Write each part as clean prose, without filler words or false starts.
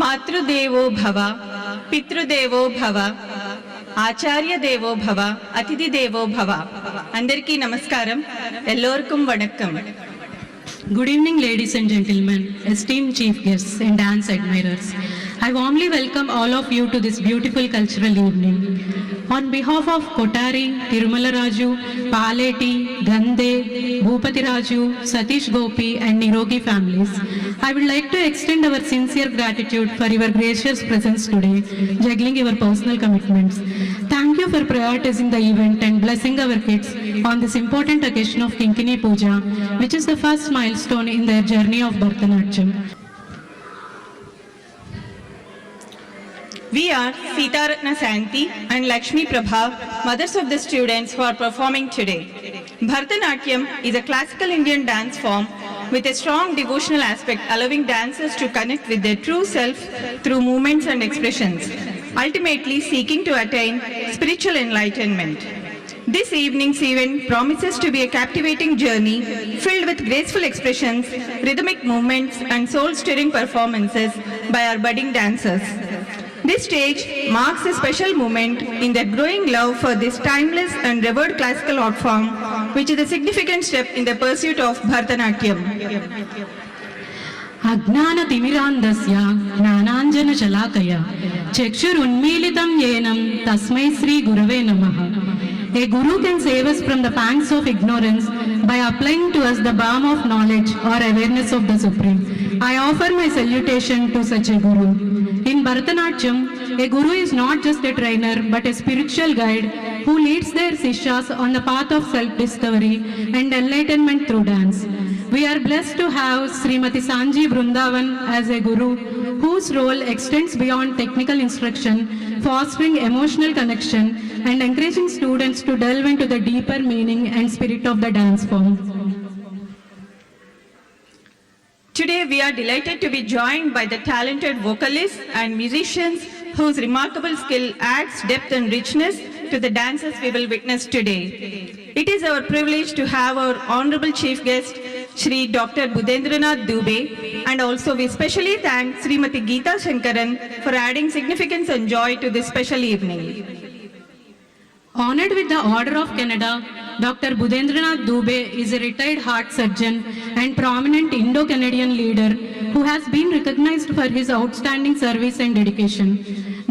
మాతృదేవో భవ, పితృదేవో భవ, ఆచార్య దేవో భవ, అతిథి దేవో భవ. అందరికీ నమస్కారం, ఎల్లోర్కం vanakkam. Good evening, ladies and gentlemen, esteemed chief guests and dance admirers. I warmly welcome all of you to this beautiful cultural evening. On behalf of Kotari, Tirumala Raju, Paleti, Gande, Bhupati Raju, Satish Gopi and Nirogi families, I would like to extend our sincere gratitude for your gracious presence today, juggling your personal commitments. Thank you for prioritizing the event and blessing our kids on this important occasion of Kinkini Puja, which is the first milestone in their journey of Bharatanatyam. We are Sitaratna Santi and Lakshmi Prabha, mothers of the students who are performing today. Bharatanatyam is a classical Indian dance form with a strong devotional aspect, allowing dancers to connect with their true self through movements and expressions, ultimately seeking to attain spiritual enlightenment. This evening's event promises to be a captivating journey filled with graceful expressions, rhythmic movements and soul-stirring performances by our budding dancers. This stage marks a special moment in their growing love for this timeless and revered classical art form, which is a significant step in the pursuit of Bharatanatyam. అజ్ఞాన తిమిరాంధస్య జ్ఞానాంజన శలాకయ చక్షురున్మీలితం ఏనం తస్మై శ్రీ గురవే నమః. A guru can save us from the pangs of ignorance by applying to us the balm of knowledge or awareness of the Supreme. I offer my salutation to such a guru. In Bharatanatyam, a guru is not just a trainer but a spiritual guide who leads their sishyas on the path of self-discovery and enlightenment through dance. We are blessed to have Srimati Sanji Brundavan as a guru whose role extends beyond technical instruction, fostering emotional connection and encouraging students to delve into the deeper meaning and spirit of the dance form. Today we are delighted to be joined by the talented vocalists and musicians whose remarkable skill adds depth and richness to the dances we will witness today. It is our privilege to have our honorable chief guest Shri Dr. Budhendranath Dubey, and also we specially thank Srimati Geeta Shankaran for adding significance and joy to this special evening. Honored with the Order of Canada, Dr. Budhendranath Dubey is a retired heart surgeon and prominent Indo-Canadian leader who has been recognized for his outstanding service and dedication.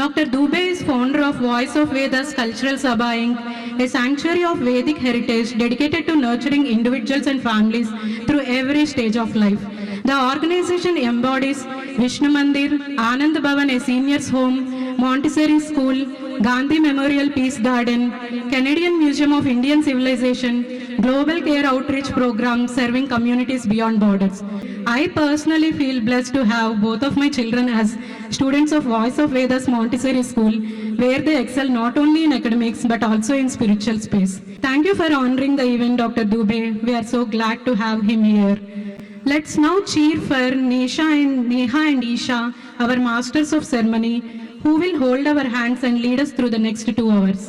Dr. Dubey is founder of Voice of Vedas Cultural Sabha Inc., a sanctuary of Vedic heritage dedicated to nurturing individuals and families through every stage of life. The organization embodies Vishnu Mandir, Anand Bhavan, a seniors home, Montessori School, Gandhi Memorial Peace Garden, Canadian Museum of Indian Civilization, Global Care Outreach Program serving communities beyond borders. I personally feel blessed to have both of my children as students of Voice of Vedas Montessori School, where they excel not only in academics but also in spiritual space. Thank you for honoring the event, Dr. Dubey. We are so glad to have him here. Let's now cheer for Neha and Isha, our masters of ceremony, who will hold our hands and lead us through the next 2 hours.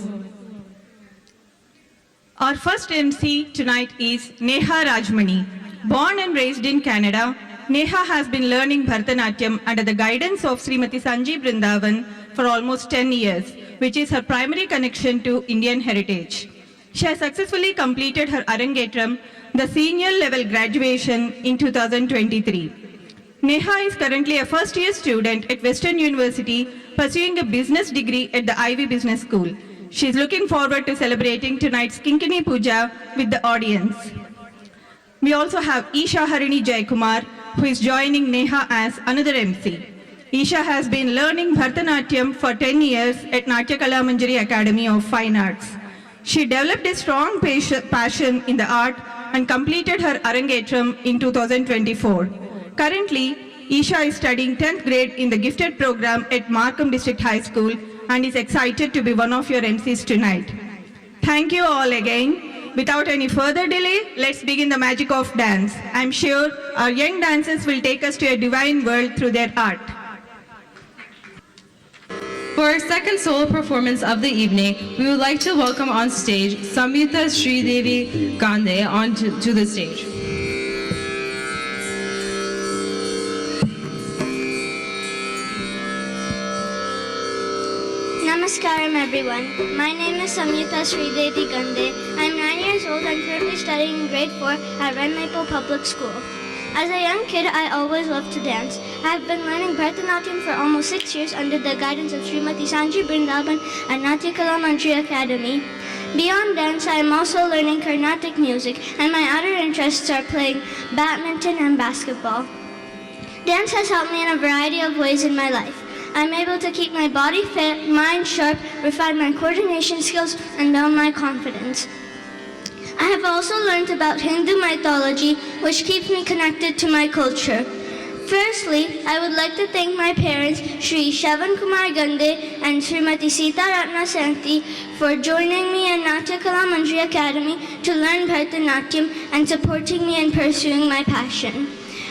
Our first MC tonight is Neha Rajmani. Born and raised in Canada, Neha has been learning Bharatanatyam under the guidance of Srimati Sanji Brindavan for almost 10 years, which is her primary connection to Indian heritage. She has successfully completed her Arangetram, the senior level graduation, in 2023. Neha is currently a first-year student at Western University pursuing a business degree at the Ivy Business School. She is looking forward to celebrating tonight's Kinkini Puja with the audience. We also have Isha Harini Jaikumar, who is joining Neha as another MC. Isha has been learning Bharatanatyam for 10 years at Natya Kala Manjari Academy of Fine Arts. She developed a strong passion in the art and completed her Arangetram in 2024. Currently, Isha is studying 10th grade in the gifted program at Markham District High School and is excited to be one of your MCs tonight. Thank you all again. Without any further delay, let's begin the magic of dance. I'm sure our young dancers will take us to a divine world through their art. For our second solo performance of the evening, we would like to welcome on stage Samyuta Sridevi Gande to the stage. Namaskaram everyone. My name is Samyuta Sridevi Gande. I am 9 years old and currently studying in grade 4 at Red Maple Public School. As a young kid, I always loved to dance. I have been learning Bharatanatyam for almost 6 years under the guidance of Srimati Sanji Brindavan at Natya Kala Manjri Academy. Beyond dance, I am also learning Carnatic music, and my other interests are playing badminton and basketball. Dance has helped me in a variety of ways in my life. I'm able to keep my body fit, mind sharp, refine my coordination skills, and build my confidence. I have also learned about Hindu mythology, which keeps me connected to my culture. Firstly, I would like to thank my parents, Sri Shavan Kumar Gande and Srimati Sita Ratna Santi, for joining me in Natya Kala Manjri Academy to learn Bharatanatyam and supporting me in pursuing my passion.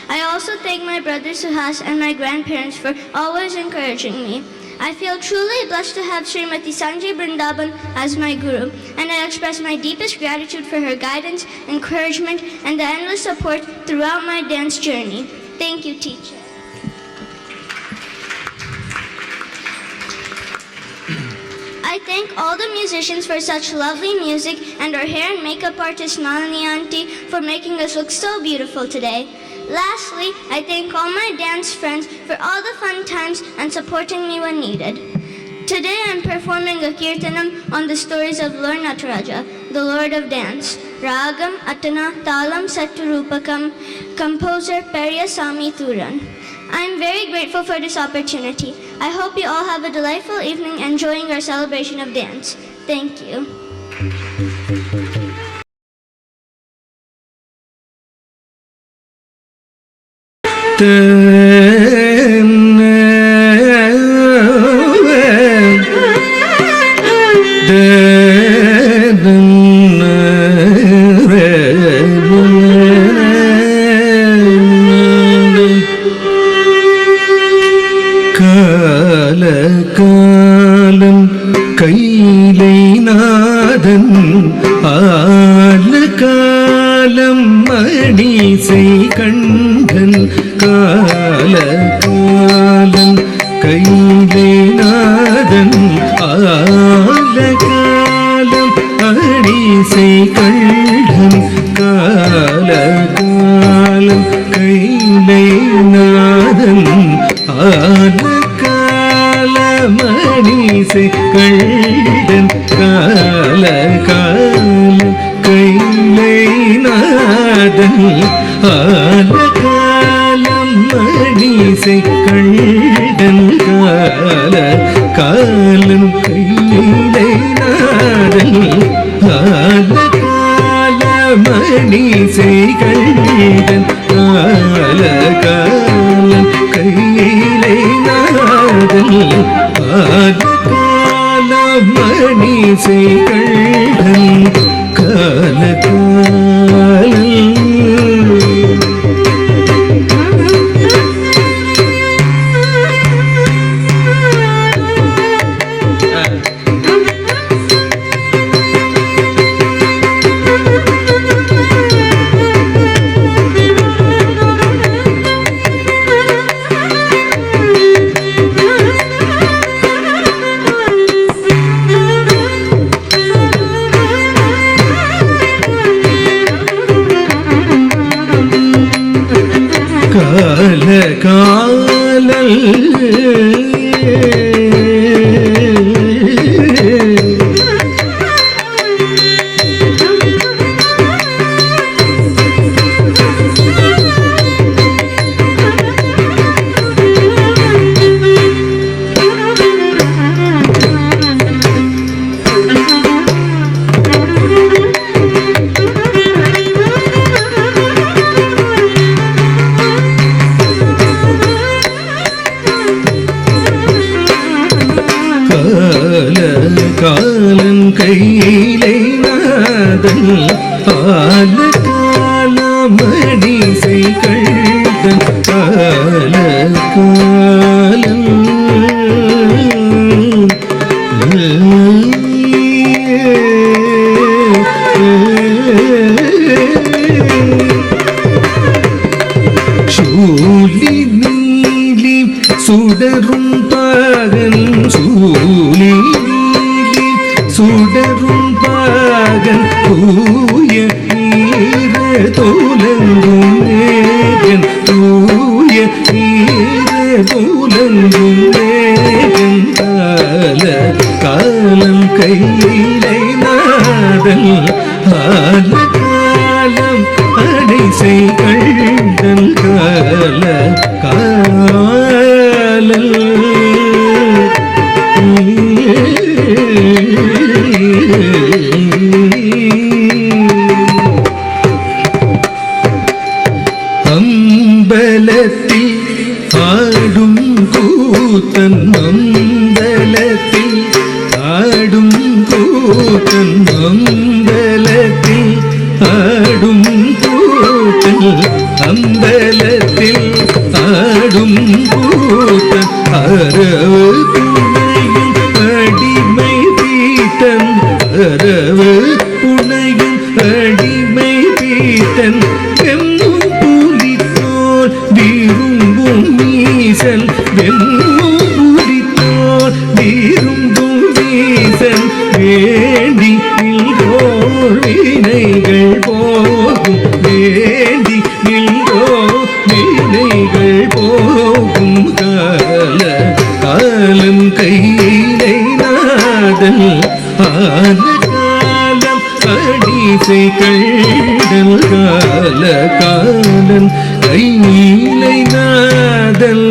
I also thank my brother Suhas and my grandparents for always encouraging me. I feel truly blessed to have Srimati Sanjay Brindaban as my guru, and I express my deepest gratitude for her guidance, encouragement, and the endless support throughout my dance journey. Thank you, teacher. I thank all the musicians for such lovely music and our hair and makeup artist Nalini Auntie for making us look so beautiful today. Lastly, I thank all my dance friends for all the fun times and supporting me when needed. Today I'm performing a kirtanam on the stories of Lord Nataraja, the Lord of Dance. Ragam, Atana, Talam, Saturupakam, composer Periyasamy Thuran. I'm very grateful for this opportunity. I hope you all have a delightful evening enjoying our celebration of dance. Thank you. காலம் கையிலை நாதன் ஆல காலம் மணிசை கண்டன் கால காலம் கையிலை நாதன் ஆல காலம் மணிசை கண்டன் கால காலம் கையிலை நாதன் ஆல மணிசை கண்டன் கால காலம் கைலை நாதன் ஆல காலம் மணிசை கண்டன் கால காலம் கைலை நாதன் ஆல கால மணிசை கண்டன் கால காலம் கைலை நாதன் ஆல மணிசை கண்டன் கால காலம் கால காலல் காலம் கையிலை நாதன் ஆல கால மணிசை கண்டன் கால காலம் சூலி நீலி சுடரும் பகன் சூலி சுடரும் பாகன் தூய ஈர தோலங்கும் மேகன் தூய ஈர தோலங்கும் மேகன் கால காலம் கையிலை நாதல் ஆல காலம் அடைசை கண்டன் கால காலல் அம்பலத்தில் ஆடும் கூத்தன் அம்பலத்தில் ஆடும் கூத்தன் அம்பலத்தில் ஆடும் கூத்தன் அம்பலத்தில் ஆடும் கூத்தன் அரவு புனையும் அடிமை பீட்டன் அரவு புனையும் அடிமை பீட்டன் வெம்மும் புலித்தோல் விரும்பும் மீசன் வெம்மும் புலித்தோல் விரும்பும் மீசன் வேண்டி நின்றோர் வினைகள் போகும் வேண்டி நின்றோர் வினைகள் போகும் கால காலம் கையிலை நாதல் ஆன காலம் அடிசை கண்டல் கால காலம் கையிலை நாதல்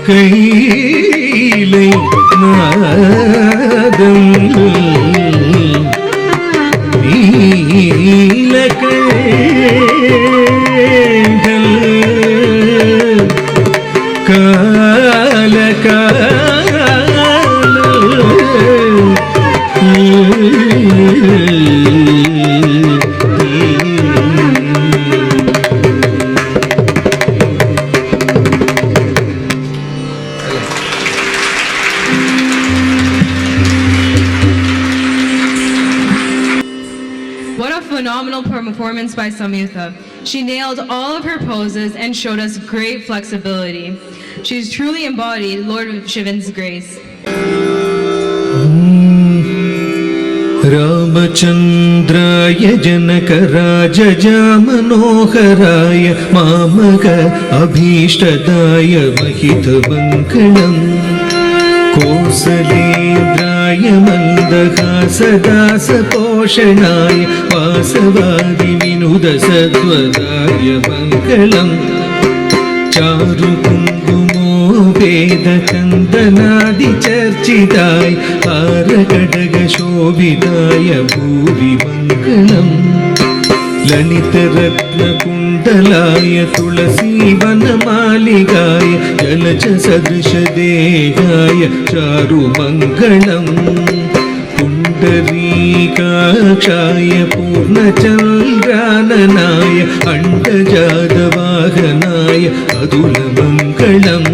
கையிலை நாதல் கால What a phenomenal performance by Samyuktha. She nailed all of her poses and showed us great flexibility. She's truly embodied Lord Shivan's grace. रामचन्द्राय जनकराजजामनोहराय मामक अभीष्टदाय महितमङ्गलम् कोसलेन्द्राय मन्दहासदासपोषणाय वासवादिविनुदसत्वदाय मङ्गलम् चारुकुङ्कुमोपेदचन्दनादिचर्चिताय हारकटकशोभिताय भूरिमङ्गलम् ललितरत्नकुण्डलाय तुलसीवनमालिकाय जलजसदृशदेहाय चारुमङ्गलम् पुण्डरीकाक्षाय पूर्णचन्द्राननाय अण्डजातवाहनाय अतुलमङ्गलम्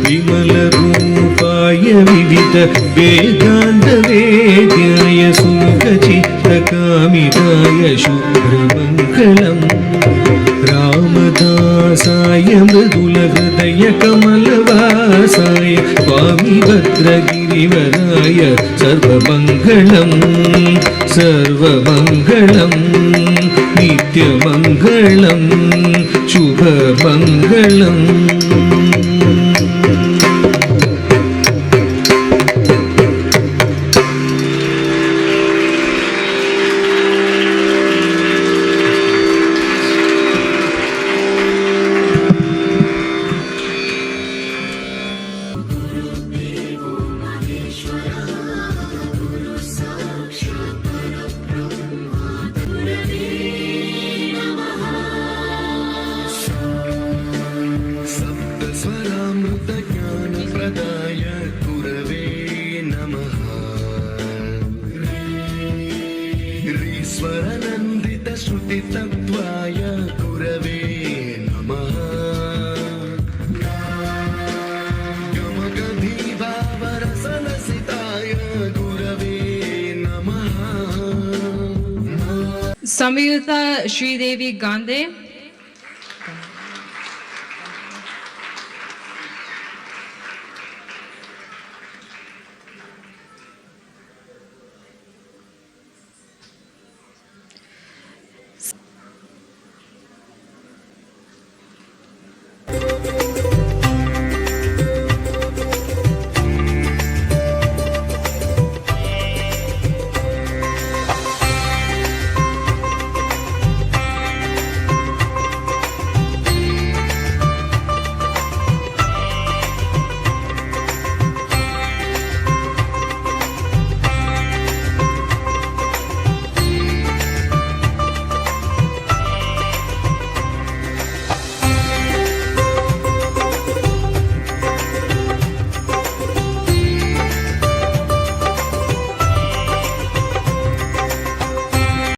विमलरूपाय विविध वेदान्तवेद्याय सुमुखचित्तकामिताय शुभ्रमङ्गलम् रामदासाय मृदुलहृदय कमलवासाय स्वामी भद्रगिरिवराय सर्वमङ्गलम् सर्वमङ्गलम् नित्यमङ्गलम् शुभमङ्गलम् सप्तस्वरामृतज्ञानप्रदाय गुरवे नमः ह्रीश्वरनन्दितश्रुतितत्त्वाय गुरवे नमः गमगधीभावरसलसिताय गुरवे नमः Samyuktha Sridevi Gande